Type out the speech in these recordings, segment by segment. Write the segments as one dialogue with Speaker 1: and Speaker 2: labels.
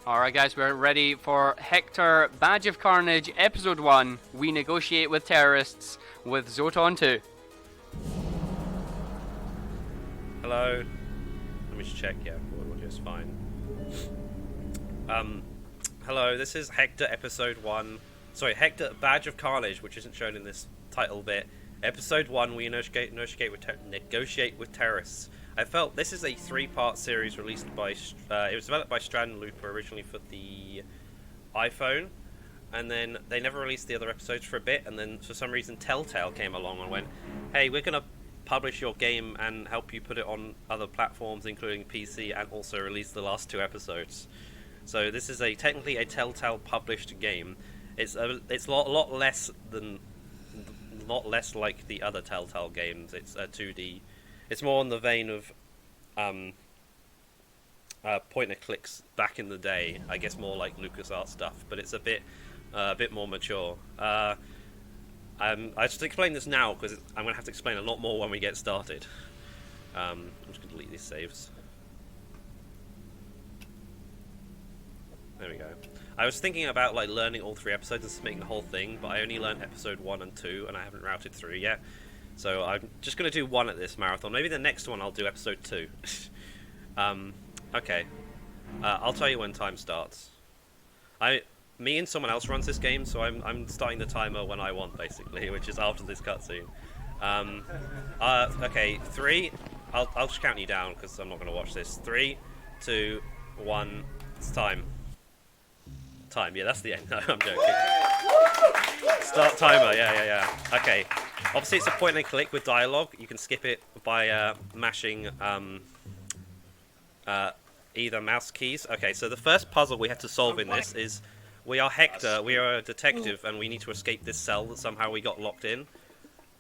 Speaker 1: Alright guys, we're ready for Hector, Badge of Carnage, Episode 1. We negotiate with terrorists with Zoton2.
Speaker 2: Hello. Let me just check, yeah, audio is fine. Hello, this is Hector Episode 1. Sorry, Hector, Badge of Carnage, which isn't shown in this title bit. Episode 1, we negotiate with terrorists. I felt this is a 3-part series released by, it was developed by Strand Looper originally for the iPhone, and then they never released the other episodes for a bit, and then for some reason Telltale came along and went, hey, we're going to publish your game and help you put it on other platforms, including PC, and also release the last 2 episodes. So this is technically a Telltale published game. It's a lot less like the other Telltale games. It's a 2D. It's more in the vein of point-and-clicks back in the day. I guess more like LucasArts stuff, but it's a bit more mature. I just explain this now because I'm going to have to explain a lot more when we get started. I'm just going to delete these saves. There we go. I was thinking about like learning all 3 episodes and submitting the whole thing, but I only learned episode 1 and 2, and I haven't routed through yet. So I'm just going to do 1 at this marathon. Maybe the next one I'll do episode 2. Okay. I'll tell you when time starts. Me and someone else runs this game, so I'm starting the timer when I want, basically, which is after this cutscene. Okay, 3. I'll just count you down because I'm not going to watch this. 3, 2, 1. It's time. Yeah, that's the end. No, I'm joking. Start timer. Yeah. Okay. Obviously, it's a point and click with dialogue. You can skip it by mashing either mouse keys. Okay, so the first puzzle we have to solve in this is we are Hector. We are a detective, and we need to escape this cell that somehow we got locked in.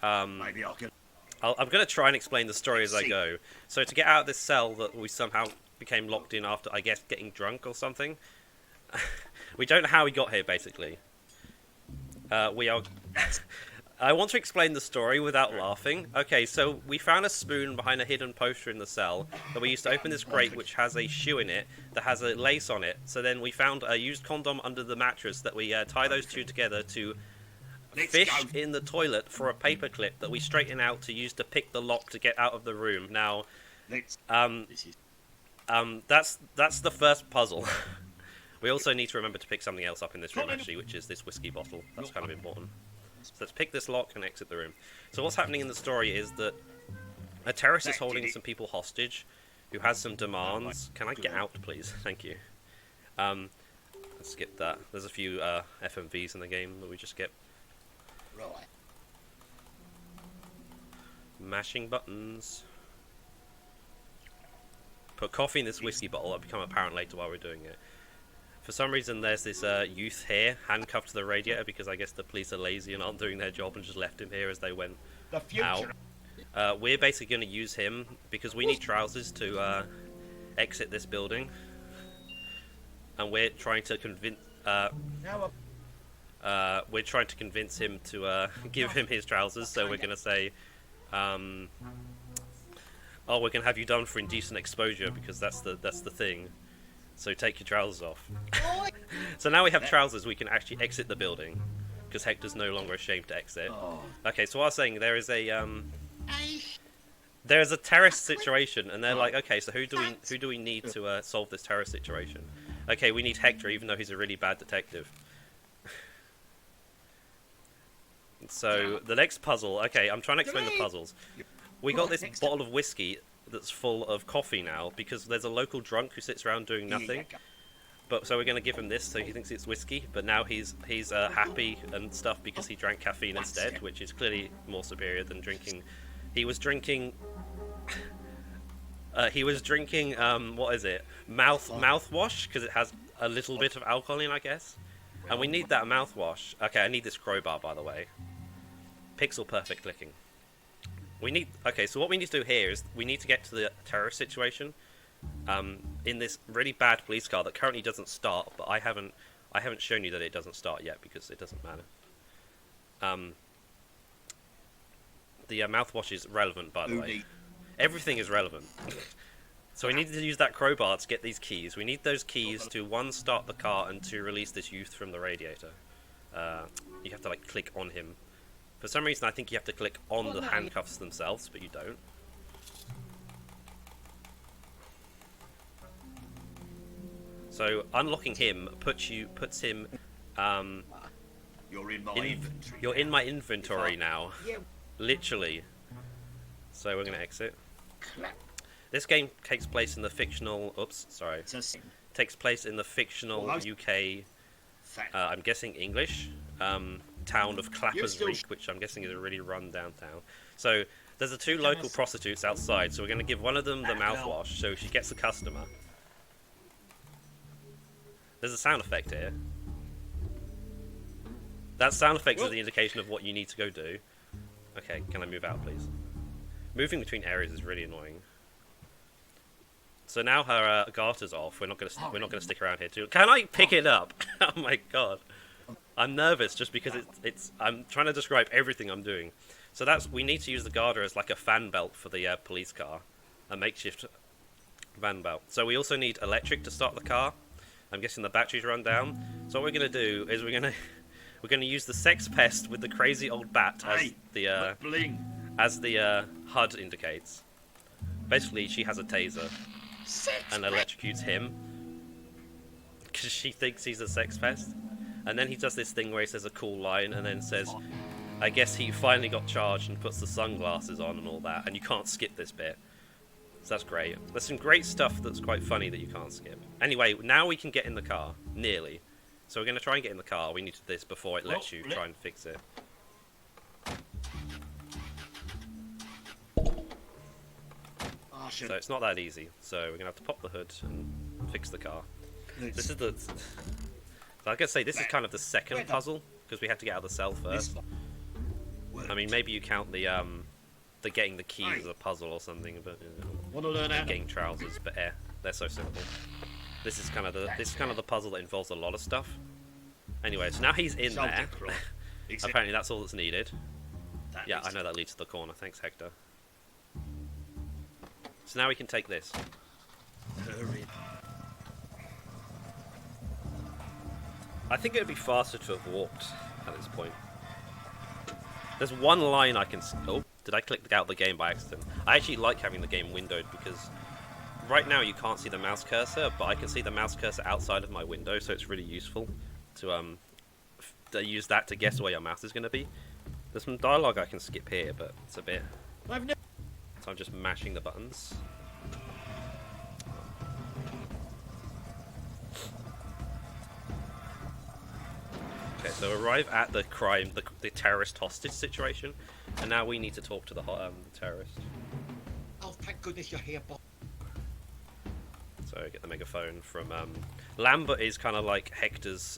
Speaker 2: I'm going to try and explain the story as I go. So to get out of this cell that we somehow became locked in after, I guess, getting drunk or something. We don't know how we got here, basically. We are... I want to explain the story without laughing. Okay, so we found a spoon behind a hidden poster in the cell that we used to open this crate which has a shoe in it that has a lace on it. So then we found a used condom under the mattress that we tie those 2 together to fish in the toilet for a paper clip that we straighten out to use to pick the lock to get out of the room. Now, that's the first puzzle. We also need to remember to pick something else up in this room, actually, which is this whiskey bottle. That's kind of important. So let's pick this lock and exit the room. So what's happening in the story is that a terrorist is holding some people hostage who has some demands. Can I get out, please? Thank you. Let's skip that. There's a few FMVs in the game that we just skip. Mashing buttons. Put coffee in this whiskey bottle. That'll become apparent later while we're doing it. For some reason, there's this youth here, handcuffed to the radiator, because I guess the police are lazy and aren't doing their job and just left him here as they went out. We're basically going to use him, because we need trousers to exit this building. And we're trying to convince... we're trying to convince him to give him his trousers, so we're going to say... oh, we're going to have you done for indecent exposure, because that's the thing. So take your trousers off. So now we have trousers, we can actually exit the building, because Hector's no longer ashamed to exit. Okay, so what I was saying, there is a terrorist situation, and they're like, okay, so who do we need to solve this terrorist situation? Okay, we need Hector, even though he's a really bad detective. So the next puzzle, okay, I'm trying to explain the puzzles. We got this bottle of whiskey that's full of coffee now, because there's a local drunk who sits around doing nothing. But so we're going to give him this, so he thinks it's whiskey, but now he's happy and stuff because he drank caffeine instead, which is clearly more superior than drinking. He was drinking what is it? Mouthwash, because it has a little bit of alcohol in, I guess. And we need that mouthwash. Okay, I need this crowbar, by the way. Pixel perfect clicking. Okay, so what we need to do here is we need to get to the terrorist situation in this really bad police car that currently doesn't start, but I haven't shown you that it doesn't start yet because it doesn't matter. The mouthwash is relevant, by the way. Everything is relevant. So we need to use that crowbar to get these keys. We need those keys to 1, start the car, and 2, release this youth from the radiator. You have to like click on him. For some reason I think you have to click on the handcuffs themselves, but you don't. So unlocking him puts him
Speaker 3: You're in my inventory.
Speaker 2: you're in my inventory now. Literally. So we're gonna exit. This game takes place in the fictional takes place in the fictional UK I'm guessing English town of Clappers Reek, which I'm guessing is a really run down town. So there's the 2 local prostitutes outside, so we're going to give one of them the mouthwash so she gets a customer. There's a sound effect here. That sound effect is the indication of what you need to go do. Okay, can I move out, please? Moving between areas is really annoying. So now her garter's off. We're not gonna stick around here too. Can I pick it up? Oh my god, I'm nervous just because I'm trying to describe everything I'm doing. So we need to use the garter as like a fan belt for the police car, a makeshift fan belt. So we also need electric to start the car. I'm guessing the batteries run down. So what we're gonna do is we're gonna use the sex pest with the crazy old bat as the HUD indicates. Basically, she has a taser and electrocutes him because she thinks he's a sex pest. And then he does this thing where he says a cool line and then says, I guess he finally got charged, and puts the sunglasses on and all that, and you can't skip this bit. So that's great. There's some great stuff that's quite funny that you can't skip. Anyway, now we can get in the car. Nearly. So we're going to try and get in the car. We need to do this before it lets you try and fix it. So it's not that easy. So we're going to have to pop the hood and fix the car. This is the... So I can say this is kind of the second puzzle, because we have to get out of the cell first. I mean, maybe you count the getting the keys as a puzzle or something, but getting trousers. But they're so simple. This is kind of the puzzle that involves a lot of stuff. Anyway, so now he's in there. Apparently, that's all that's needed. Yeah, I know that leads to the corner. Thanks, Hector. So now we can take this. I think it would be faster to have walked at this point. There's one line I can... Oh, did I click out the game by accident? I actually like having the game windowed because right now you can't see the mouse cursor, but I can see the mouse cursor outside of my window, so it's really useful to use that to guess where your mouse is going to be. There's some dialogue I can skip here, but it's a bit... So I'm just mashing the buttons. Okay, so arrive at the crime, the terrorist hostage situation, and now we need to talk to the terrorist.
Speaker 3: Oh, thank goodness you're here, Bob.
Speaker 2: So get the megaphone from Lambert is kind of like Hector's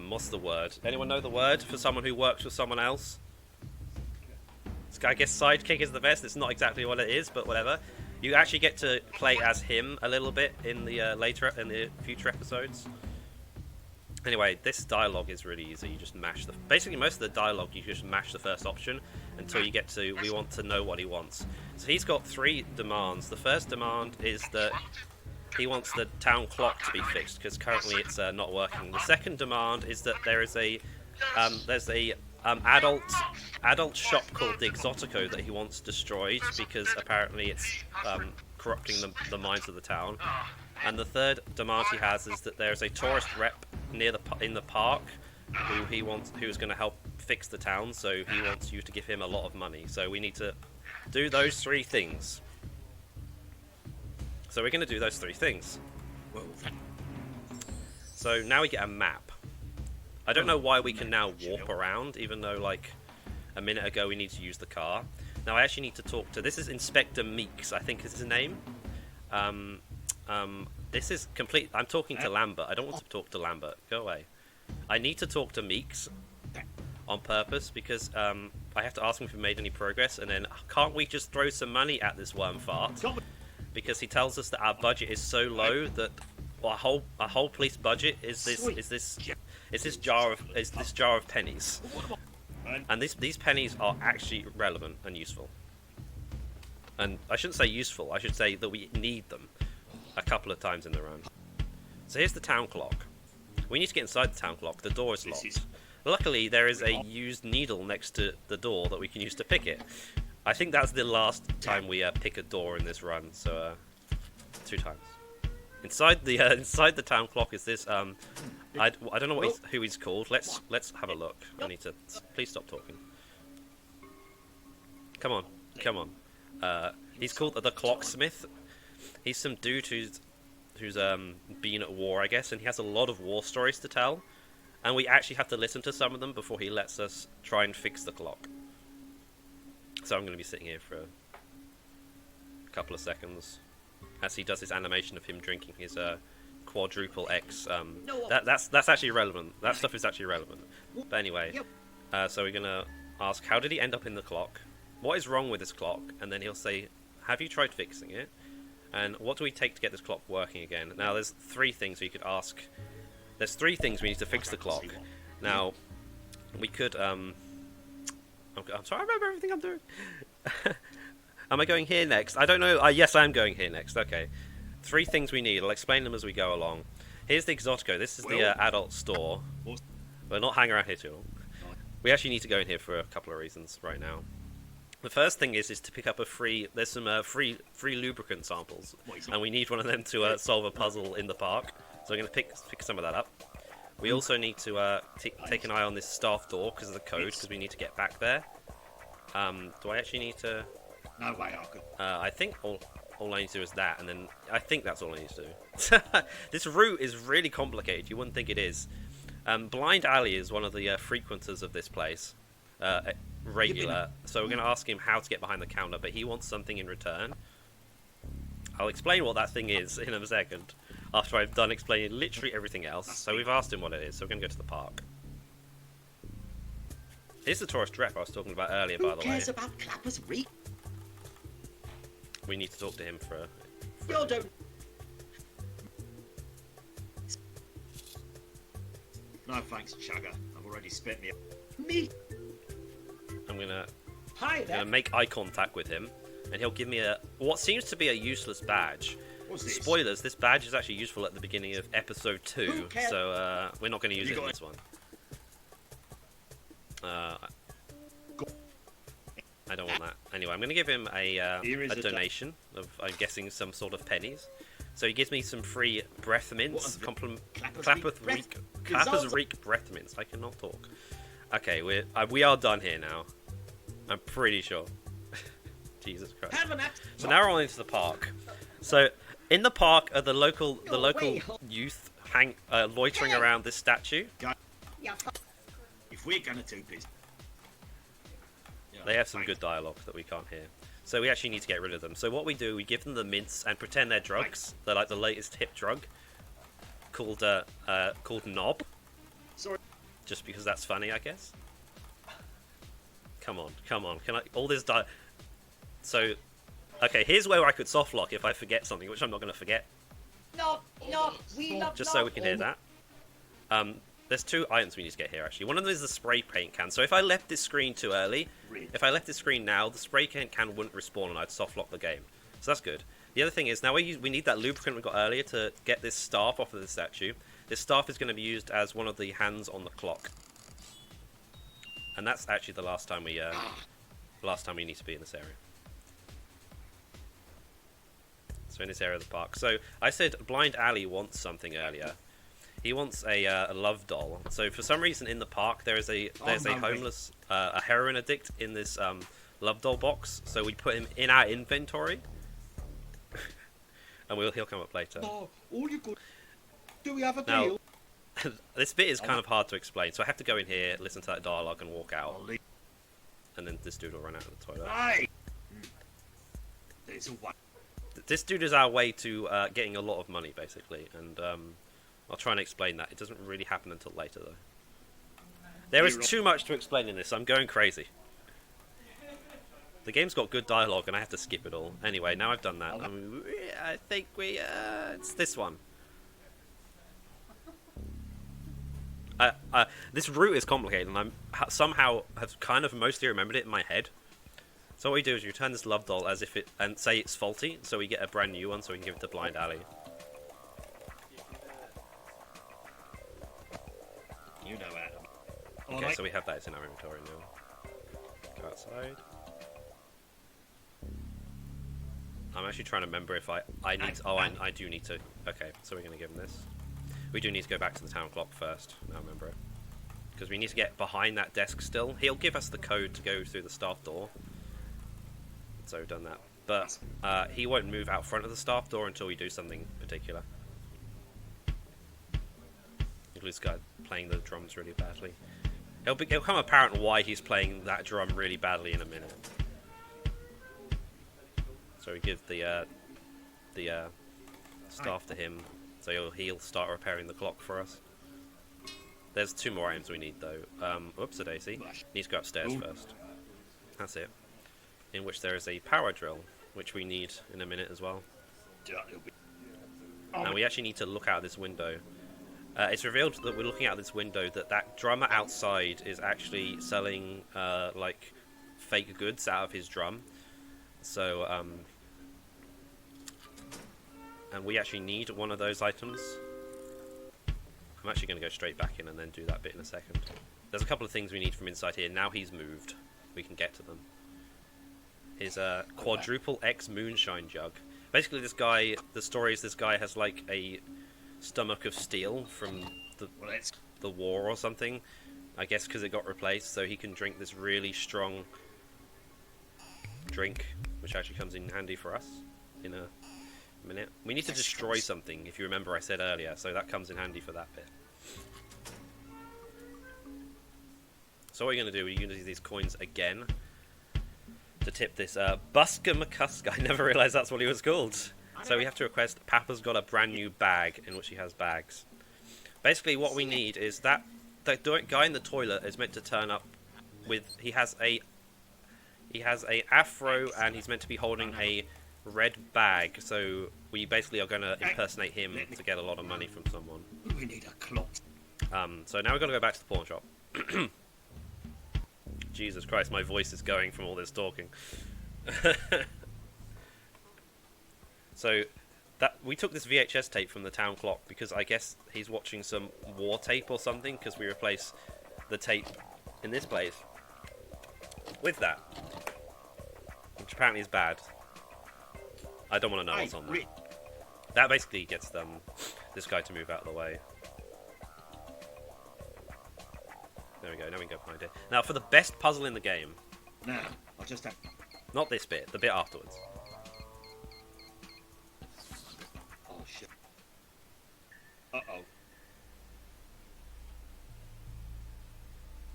Speaker 2: what's the word? Anyone know the word for someone who works with someone else? I guess sidekick is the best. It's not exactly what it is, but whatever. You actually get to play as him a little bit in the future episodes. Anyway, this dialogue is really easy. You just mash basically most of the dialogue. You just mash the first option until you get to we want to know what he wants. So he's got 3 demands. The first demand is that he wants the town clock to be fixed because currently it's not working. The second demand is that there's a adult shop called the Zoton2 that he wants destroyed because apparently it's corrupting the minds of the town. And the third demand he has is that there's a tourist rep in the park who's going to help fix the town. So he wants you to give him a lot of money. So we need to do those 3 things. So we're going to do those 3 things. So now we get a map. I don't know why we can now warp around, even though like a minute ago we need to use the car. Now I actually need to talk to... This is Inspector Meeks, I think is his name. This is complete... I'm talking to Lambert. I don't want to talk to Lambert. Go away. I need to talk to Meeks on purpose because I have to ask him if he made any progress, and then can't we just throw some money at this worm fart? Because he tells us that our budget is so low that our whole police budget is this jar of pennies, and these pennies are actually relevant and useful. And I shouldn't say useful, I should say that we need them a couple of times in the run. So here's the town clock. We need to get inside the town clock. The door is locked. Luckily, there is a used needle next to the door that we can use to pick it. I think that's the last time we pick a door in this run, so 2 times. Inside the town clock is this. I don't know who he's called. Let's have a look. I need to. Please stop talking. Come on. He's called the Clocksmith. He's some dude who's been at war, I guess, and he has a lot of war stories to tell. And we actually have to listen to some of them before he lets us try and fix the clock. So I'm going to be sitting here for a couple of seconds as he does his animation of him drinking his quadruple X. That's actually relevant. That stuff is actually relevant. But anyway, so we're going to ask, how did he end up in the clock? What is wrong with this clock? And then he'll say, have you tried fixing it? And what do we take to get this clock working again? Now, there's 3 things we could ask. There's 3 things we need to fix the clock. Now, we could, I'm sorry, I remember everything I'm doing. Am I going here next? I don't know. Yes, I am going here next. Okay. 3 things we need. I'll explain them as we go along. Here's the Exotico. This is the adult store. We'll not hang around here too long. We actually need to go in here for a couple of reasons right now. The first thing is to pick up a free. There's some free lubricant samples, and we need one of them to solve a puzzle in the park. So we're going to pick some of that up. We also need to take an eye on this staff door because of the code, because we need to get back there. Do I actually need to?
Speaker 3: No way, I could.
Speaker 2: I think all I need to do is that, and then I think that's all I need to do. This route is really complicated. You wouldn't think it is. Blind Alley is one of the frequenters of this place. Regular, so we're going to ask him how to get behind the counter, but he wants something in return. I'll explain what that thing is in a second, after I've done explaining literally everything else. So we've asked him what it is, so we're going to go to the park. Here's the tourist rep I was talking about earlier, by the way.
Speaker 3: Who cares about Clapper's Reef?
Speaker 2: We need to talk to him for
Speaker 3: You don't. No thanks, Chugger. I've already spent me.
Speaker 2: I'm gonna
Speaker 3: Hi there.
Speaker 2: make eye contact with him, and he'll give me what seems to be a useless badge.
Speaker 3: What's this?
Speaker 2: Spoilers: this badge is actually useful at the beginning of episode 2, so we're not going to use it in this one. I don't want that. Anyway, I'm going to give him a donation of, I'm guessing, some sort of pennies. So he gives me some free breath mints. Clapper's Reek breath mints. I cannot talk. Okay, we are done here now. I'm pretty sure. Jesus Christ. So now we're on into the park. So in the park are the local youth loitering around this statue.
Speaker 3: If we're gonna do business,
Speaker 2: They have some good dialogue that we can't hear. So we actually need to get rid of them. So what we do, we give them the mints and pretend they're drugs. They're like the latest hip drug called Knob.
Speaker 3: Sorry.
Speaker 2: Just because that's funny, I guess. Come on. Can I all this So okay, here's where I could soft lock if I forget something, which I'm not going to forget.
Speaker 4: No, we love
Speaker 2: Just so we can hear that. There's 2 items we need to get here, actually. One of them is the spray paint can. So if I left this screen too early, if I left this screen now, the spray paint can wouldn't respawn and I'd soft lock the game. So that's good. The other thing is, now we need that lubricant we got earlier to get this staff off of the statue. This staff is going to be used as one of the hands on the clock. And that's actually the last time we need to be in this area. So in this area of the park. So I said Blind Alley wants something earlier. He wants a love doll. So for some reason in the park there's a homeless a heroin addict in this love doll box. So we put him in our inventory, and he'll come up later.
Speaker 3: all you good. Do we have a
Speaker 2: Now,
Speaker 3: deal?
Speaker 2: this bit is kind of hard to explain, so I have to go in here, listen to that dialogue, and walk out. And then this dude will run out of the toilet.
Speaker 3: Hey. There's a one.
Speaker 2: This dude is our way to getting a lot of money, basically, and I'll try and explain that. It doesn't really happen until later, though. There is too much to explain in this. I'm going crazy. The game's got good dialogue, and I have to skip it all. Anyway, now I've done that. I think it's this one. This route is complicated, and I somehow have kind of mostly remembered it in my head. So what we do is you return this love doll as if it, and say it's faulty, so we get a brand new one so we can give it to Blind Alley.
Speaker 3: You know Adam.
Speaker 2: Okay, so we have that, it's in our inventory now. Go outside. I'm actually trying to remember if I need, I do need to. Okay, so we're going to give him this. We do need to go back to the town clock first, now remember it. Because we need to get behind that desk still. He'll give us the code to go through the staff door. So we've done that. But he won't move out front of the staff door until we do something particular. This guy playing the drums really badly. It'll become apparent why he's playing that drum really badly in a minute. So we give the staff to him, so he'll start repairing the clock for us. There's 2 more items we need though. Whoops, a daisy. Need to go upstairs first. That's it. In which there is a power drill, which we need in a minute as well. And we actually need to look out this window. It's revealed that we're looking out this window that drummer outside is actually selling like fake goods out of his drum. So and we actually need one of those items. I'm actually going to go straight back in and then do that bit in a second. There's a couple of things we need from inside here. Now he's moved, we can get to them. His quadruple X moonshine jug. Basically this guy, the story is this guy has like a stomach of steel from the war or something. I guess because it got replaced, so he can drink this really strong drink, which actually comes in handy for us in a minute. We need to destroy something, if you remember I said earlier, so that comes in handy for that bit. So what we're going to do, we're going to use these coins again to tip this Busker McCusker. I never realised that's what he was called. So we have to request, Papa's got a brand new bag in which he has bags. Basically what we need is that the guy in the toilet is meant to turn up with, he has a afro and he's meant to be holding a red bag, so we basically are going to impersonate him to get a lot of money from someone.
Speaker 3: We need a clock.
Speaker 2: So now we've got to go back to the pawn shop. Jesus Christ, my voice is going from all this talking. So that we took this VHS tape from the town clock because I guess he's watching some war tape or something, because we replace the tape in this place with that, which apparently is bad. I don't want to know what's on that. That basically gets this guy to move out of the way. There we go, now we can go behind it. Now for the best puzzle in the game.
Speaker 3: Now, I'll just have...
Speaker 2: Not this bit, the bit afterwards.
Speaker 3: Oh shit. Uh-oh.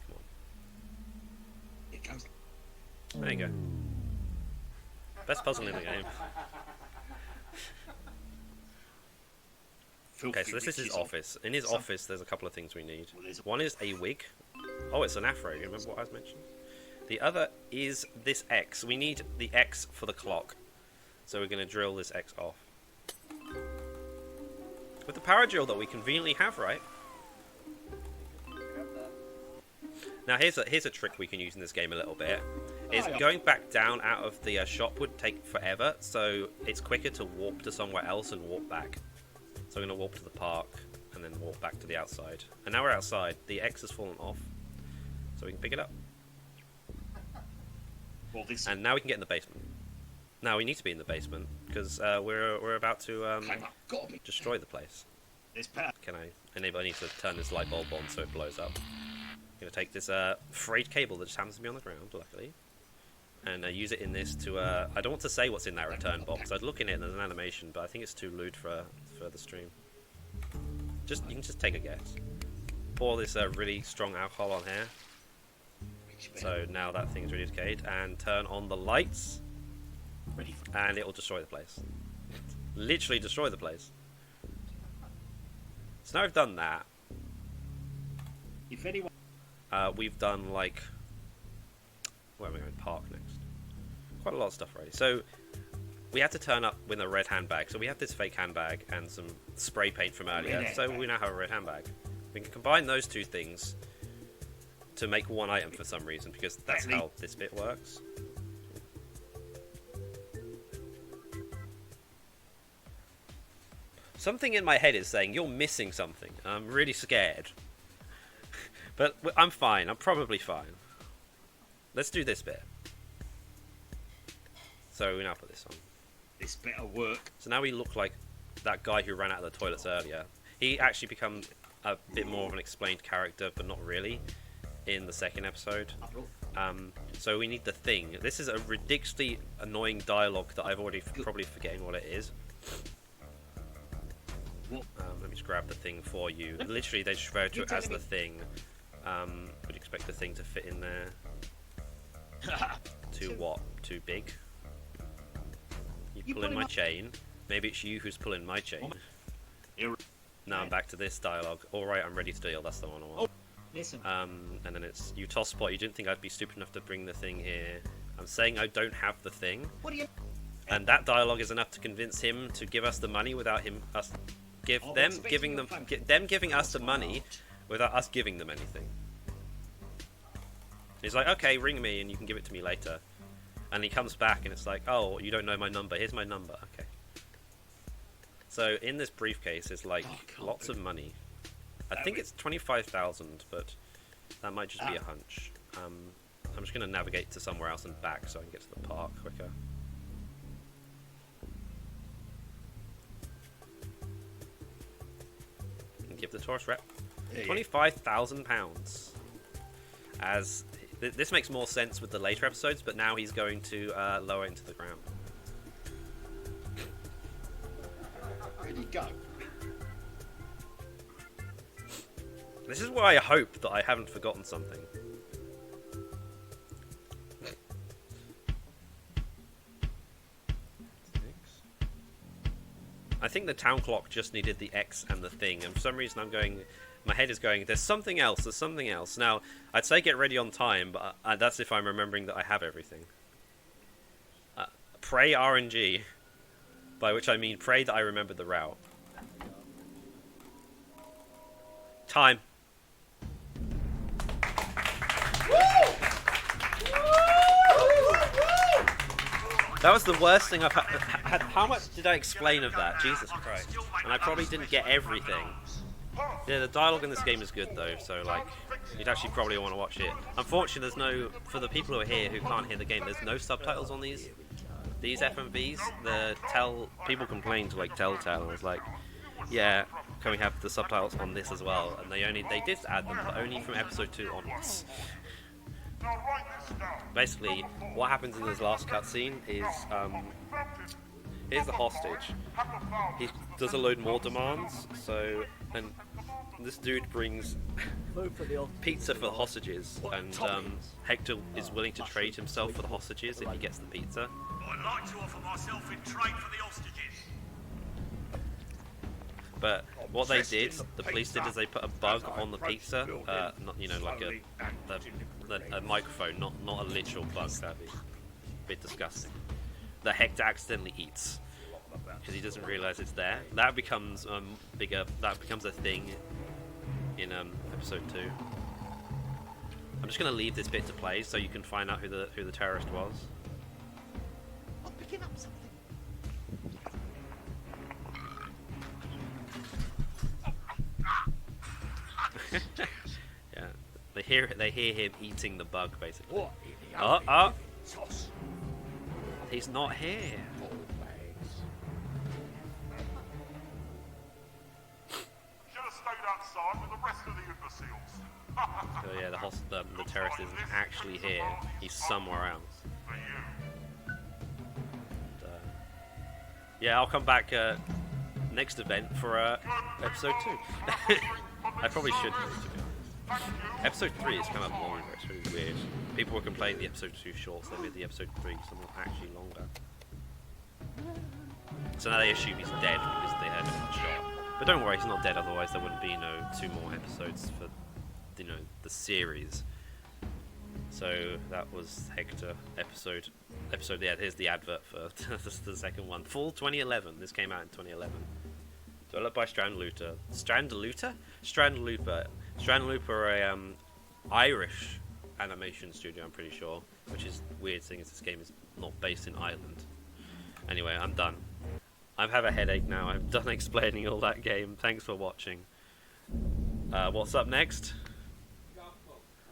Speaker 2: Come on.
Speaker 3: It goes...
Speaker 2: There you go. Best puzzle in the game. Okay, so this is his office. In his office, there's a couple of things we need. One is a wig. Oh, it's an afro. You remember what I was mentioning? The other is this X. We need the X for the clock. So we're going to drill this X off. With the power drill that we conveniently have, right? Now here's a trick we can use in this game a little bit. Is going back down out of the shop would take forever, so it's quicker to warp to somewhere else and walk back. So we're going to warp to the park and then walk back to the outside. And now we're outside. The X has fallen off, so we can pick it up.
Speaker 3: Well, this...
Speaker 2: And now we can get in the basement. Now we need to be in the basement because we're about to destroy the place. Can I enable? I need to turn this light bulb on so it blows up. I'm going to take this frayed cable that just happens to be on the ground, luckily, and use it in this to... I don't want to say what's in that return box. I'd look in it and there's an animation, but I think it's too lewd for the stream. You can just take a guess. Pour this really strong alcohol on here. So now that thing's really decayed, and turn on the lights, and it will destroy the place. Literally destroy the place. So now we've done that.
Speaker 3: If anyone...
Speaker 2: we've done like... Where are we going? Park next. Quite a lot of stuff already. So we had to turn up with a red handbag. So we have this fake handbag and some spray paint from earlier. So we now have a red handbag. We can combine those two things to make one item for some reason, because that's how this bit works. Something in my head is saying you're missing something. I'm really scared. But I'm fine. I'm probably fine. Let's do this bit. So we now put this on.
Speaker 3: This better work.
Speaker 2: So now we look like that guy who ran out of the toilets earlier. He actually becomes a bit more of an explained character, but not really, in the second episode. So we need the thing. This is a ridiculously annoying dialogue that I've already probably forgetting what it is. Let me just grab the thing for you. Literally, they just refer to it as the thing. Would expect the thing to fit in there. Too what? Too big? You pulling my chain. Maybe it's you who's pulling my chain. Now I'm back to this dialogue. Alright, I'm ready to deal. That's the one I want.
Speaker 4: Listen.
Speaker 2: And then it's, you tosspot, you didn't think I'd be stupid enough to bring the thing here. I'm saying I don't have the thing.
Speaker 4: What do you...
Speaker 2: And that dialogue is enough to convince him to give us the money without us giving us the money without us giving them anything. He's like, okay, ring me and you can give it to me later. And he comes back and it's like, oh, you don't know my number. Here's my number. Okay. So in this briefcase is like lots of money. I think it's 25,000, but that might just be a hunch. I'm just going to navigate to somewhere else and back so I can get to the park quicker. And give the tourist rep £25,000. As this makes more sense with the later episodes, but now he's going to lower it into the ground.
Speaker 3: Where'd he go?
Speaker 2: This is why I hope that I haven't forgotten something. I think the town clock just needed the X and the thing, and for some reason my head is going, there's something else. Now, I'd say get ready on time, but that's if I'm remembering that I have everything. Pray RNG, by which I mean pray that I remembered the route. Time. That was the worst thing I've had. How much did I explain of that? Jesus Christ. And I probably didn't get everything. Yeah, the dialogue in this game is good though, so like, you'd actually probably want to watch it. Unfortunately, for the people who are here who can't hear the game, there's no subtitles on these FMVs. People complain to like Telltale, and it's like, yeah, can we have the subtitles on this as well? And they did add them, but only from episode 2 onwards. Basically, what happens in this last cutscene is, here's the hostage. He does a load more demands, and this dude brings pizza for the hostages, and Hector is willing to trade himself for the hostages if he gets the pizza.
Speaker 5: I'd like to offer myself in trade for the hostages.
Speaker 2: But what they did, the police did, is they put a bug on the pizza, not, you know, like a microphone, not a literal bug. That'd be a bit disgusting. That Hector accidentally eats because he doesn't realize it's there. That becomes bigger. That becomes a thing in episode 2. I'm just gonna leave this bit to play so you can find out who the terrorist was.
Speaker 4: I'm picking up something.
Speaker 2: Yeah, they hear him eating the bug basically.
Speaker 4: What?
Speaker 2: He's not here.
Speaker 5: Should have stayed outside with the rest of the imbeciles.
Speaker 2: So yeah, the terrorist isn't actually here. He's somewhere else.
Speaker 5: For you.
Speaker 2: And, yeah, I'll come back next event for episode 2. I probably should, to be honest. Episode 3 is kind of longer. It's really weird. People were complaining the episode 2 short, so they made the episode 3 somewhat actually longer. So now they assume he's dead because they had him shot. But don't worry, he's not dead. Otherwise, there wouldn't be 2 more episodes for the series. So that was Hector episode. Yeah, here's the advert for the second one. Fall 2011. This came out in 2011. Developed by Strandlooper. Strandlooper are a Irish animation studio, I'm pretty sure, which is weird seeing as this game is not based in Ireland. Anyway, I'm done. I have a headache now. I'm done explaining all that game. Thanks for watching. What's up next?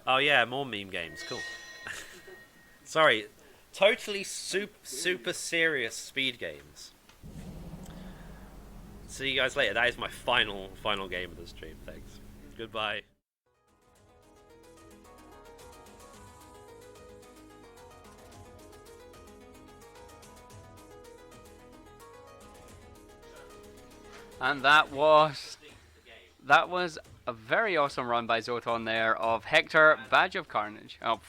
Speaker 2: Oh yeah, more meme games. Cool. Sorry, totally super serious speed games. See you guys later. That is my final game of the stream. Thanks. Goodbye.
Speaker 1: And that was a very awesome run by Zoton there of Hector, Badge of Carnage. Oh,